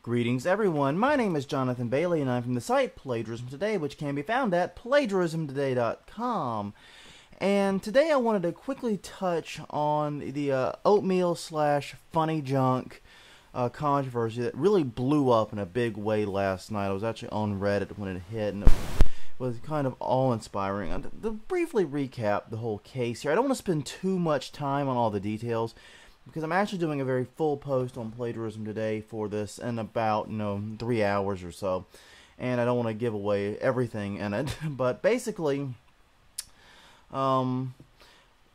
Greetings everyone, my name is Jonathan Bailey and I'm from the site Plagiarism Today, which can be found at plagiarismtoday.com. And today I wanted to quickly touch on the Oatmeal / FunnyJunk controversy that really blew up in a big way last night. I was actually on Reddit when it hit, and it was kind of awe-inspiring. To briefly recap the whole case here, I don't want to spend too much time on all the details, because I'm actually doing a very full post on Plagiarism Today for this in about 3 hours or so, and I don't want to give away everything in it. But basically, the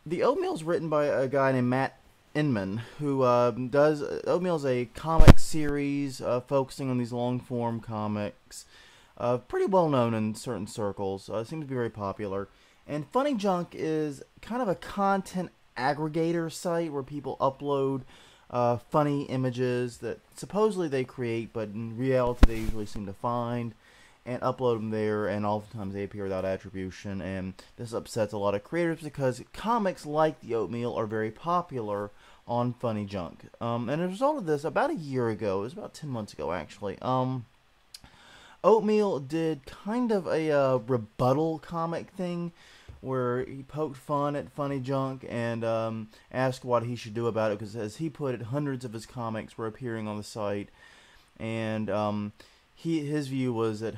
Oatmeal is written by a guy named Matt Inman, who does Oatmeal is a comic series focusing on these long-form comics, pretty well known in certain circles. It seems to be very popular. And FunnyJunk is kind of a content aggregator site where people upload funny images that supposedly they create, but in reality they usually seem to find and upload them there, and oftentimes they appear without attribution, and this upsets a lot of creators because comics like the Oatmeal are very popular on FunnyJunk. And as a result of this, about a year ago, it was about 10 months ago actually, Oatmeal did kind of a rebuttal comic thing where he poked fun at FunnyJunk and asked what he should do about it, because as he put it, hundreds of his comics were appearing on the site, and his view was that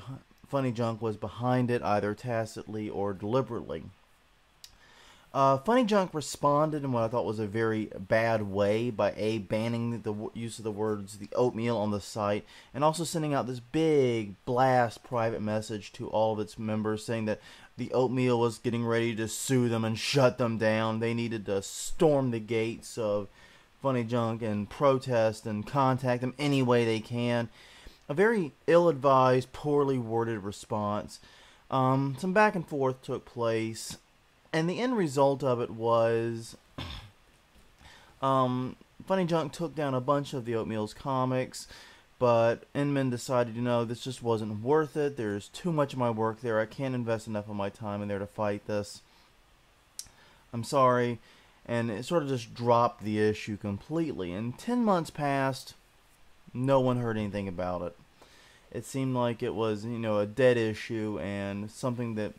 FunnyJunk was behind it either tacitly or deliberately. FunnyJunk responded in what I thought was a very bad way by banning the use of the words the Oatmeal on the site, and also sending out this big blast private message to all of its members saying that the Oatmeal was getting ready to sue them and shut them down. They needed to storm the gates of FunnyJunk and protest and contact them any way they can. A very ill-advised, poorly worded response. Some back and forth took place, and the end result of it was FunnyJunk took down a bunch of the Oatmeal's comics, but Inman decided, this just wasn't worth it. There's too much of my work there. I can't invest enough of my time in there to fight this. I'm sorry. And it sort of just dropped the issue completely. And 10 months passed. No one heard anything about it. It seemed like it was, a dead issue and something that,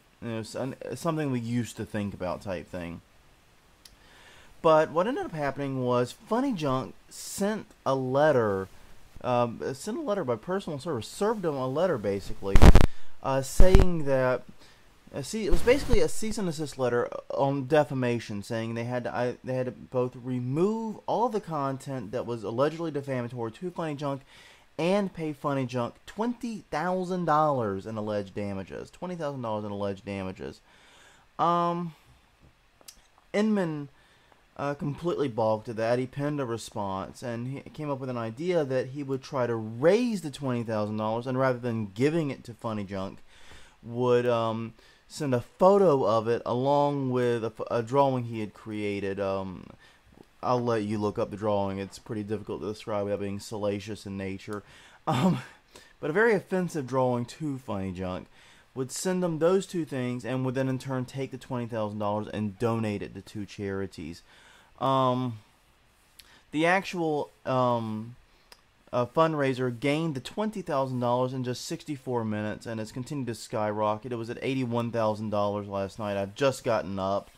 something we used to think about type thing. But what ended up happening was FunnyJunk sent a letter by personal service, served them a letter basically, saying that, it was basically a cease and desist letter on defamation, saying they had to both remove all the content that was allegedly defamatory to FunnyJunk and pay FunnyJunk $20,000 in alleged damages. $20,000 in alleged damages. Inman completely balked at that. He penned a response, and he came up with an idea that he would try to raise the $20,000, and rather than giving it to FunnyJunk, would send a photo of it along with a drawing he had created. I'll let you look up the drawing. It's pretty difficult to describe without being salacious in nature. But a very offensive drawing to FunnyJunk. Would send them those two things, and would then in turn take the $20,000 and donate it to two charities. The actual fundraiser gained the $20,000 in just 64 minutes, and it's continued to skyrocket. It was at $81,000 last night. I've just gotten up,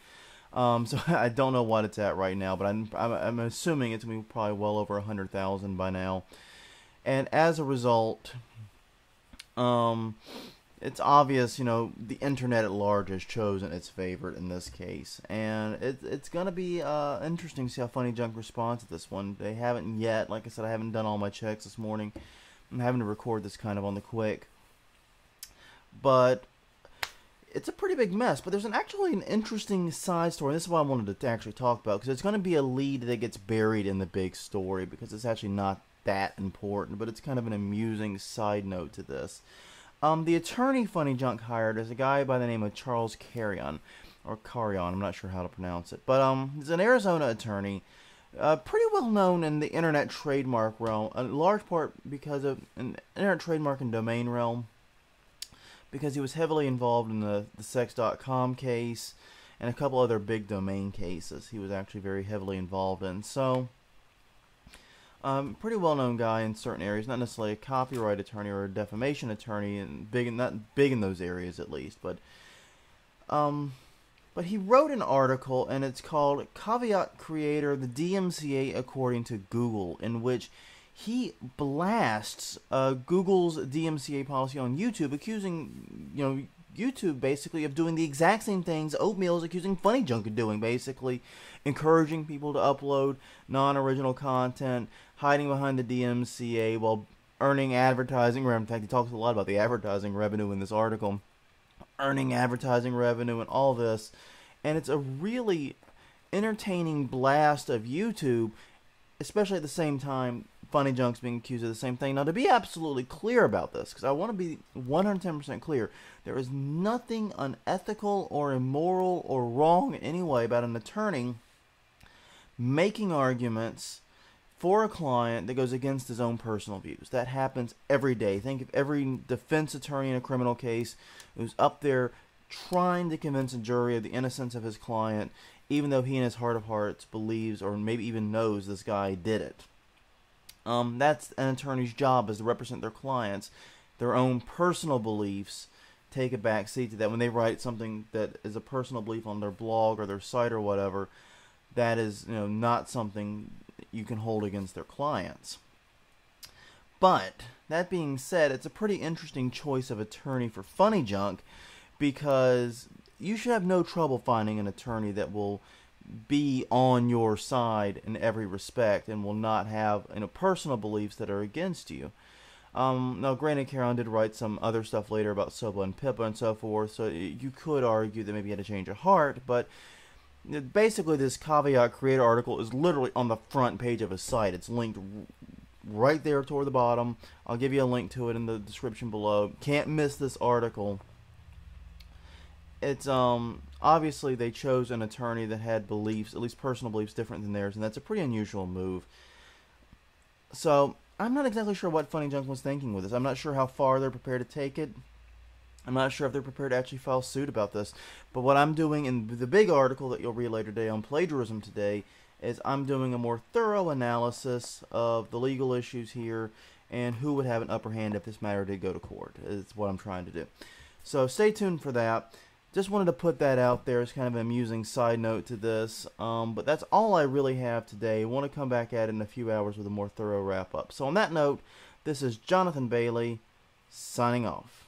so I don't know what it's at right now, but I'm assuming it's going to be probably well over 100,000 by now. And as a result, it's obvious, the internet at large has chosen its favorite in this case. And it's going to be interesting to see how FunnyJunk responds to this one. They haven't yet. Like I said, I haven't done all my checks this morning. I'm having to record this kind of on the quick. But it's a pretty big mess. But there's actually an interesting side story. This is what I wanted to actually talk about, because it's going to be a lead that gets buried in the big story, because it's actually not that important. But it's kind of an amusing side note to this. The attorney FunnyJunk hired is a guy by the name of Charles Carrion, or Carrion, I'm not sure how to pronounce it. But he's an Arizona attorney, pretty well known in the internet trademark realm, in large part because of an internet trademark and domain realm, because he was heavily involved in the sex.com case and a couple other big domain cases he was actually very heavily involved in. So Pretty well-known guy in certain areas, not necessarily a copyright attorney or a defamation attorney, and not big in those areas at least. Um, but he wrote an article, and it's called "Caveat Creator: The DMCA According to Google," in which he blasts Google's DMCA policy on YouTube, accusing YouTube basically of doing the exact same things Oatmeal is accusing FunnyJunk of doing, basically encouraging people to upload non-original content, hiding behind the DMCA while earning advertising revenue. In fact, he talks a lot about the advertising revenue in this article, earning advertising revenue and all this, and it's a really entertaining blast of YouTube, especially at the same time FunnyJunk's being accused of the same thing. Now, to be absolutely clear about this, because I want to be 110% clear, there is nothing unethical or immoral or wrong in any way about an attorney making arguments for a client that goes against his own personal views. That happens every day. Think of every defense attorney in a criminal case who's up there trying to convince a jury of the innocence of his client, even though he in his heart of hearts believes or maybe even knows this guy did it. That's an attorney's job, is to represent their clients. Their own personal beliefs take a back seat to that. When they write something that is a personal belief on their blog or their site or whatever, that is not something you can hold against their clients. But that being said, it's a pretty interesting choice of attorney for FunnyJunk, because you should have no trouble finding an attorney that will be on your side in every respect and will not have personal beliefs that are against you. Now, granted, Caron did write some other stuff later about Soba and Pippa and so forth, so you could argue that maybe he had a change of heart, but basically this Caveat Creator article is literally on the front page of his site. It's linked right there toward the bottom. I'll give you a link to it in the description below. Can't miss this article. It's obviously they chose an attorney that had beliefs, at least personal beliefs, different than theirs, and that's a pretty unusual move. So I'm not exactly sure what FunnyJunk was thinking with this. I'm not sure how far they're prepared to take it. I'm not sure if they're prepared to actually file suit about this. But what I'm doing in the big article that you'll read later today on Plagiarism Today is I'm doing a more thorough analysis of the legal issues here and who would have an upper hand if this matter did go to court, is what I'm trying to do. So stay tuned for that. Just wanted to put that out there as kind of an amusing side note to this. But that's all I really have today. I want to come back at it in a few hours with a more thorough wrap-up. So on that note, this is Jonathan Bailey, signing off.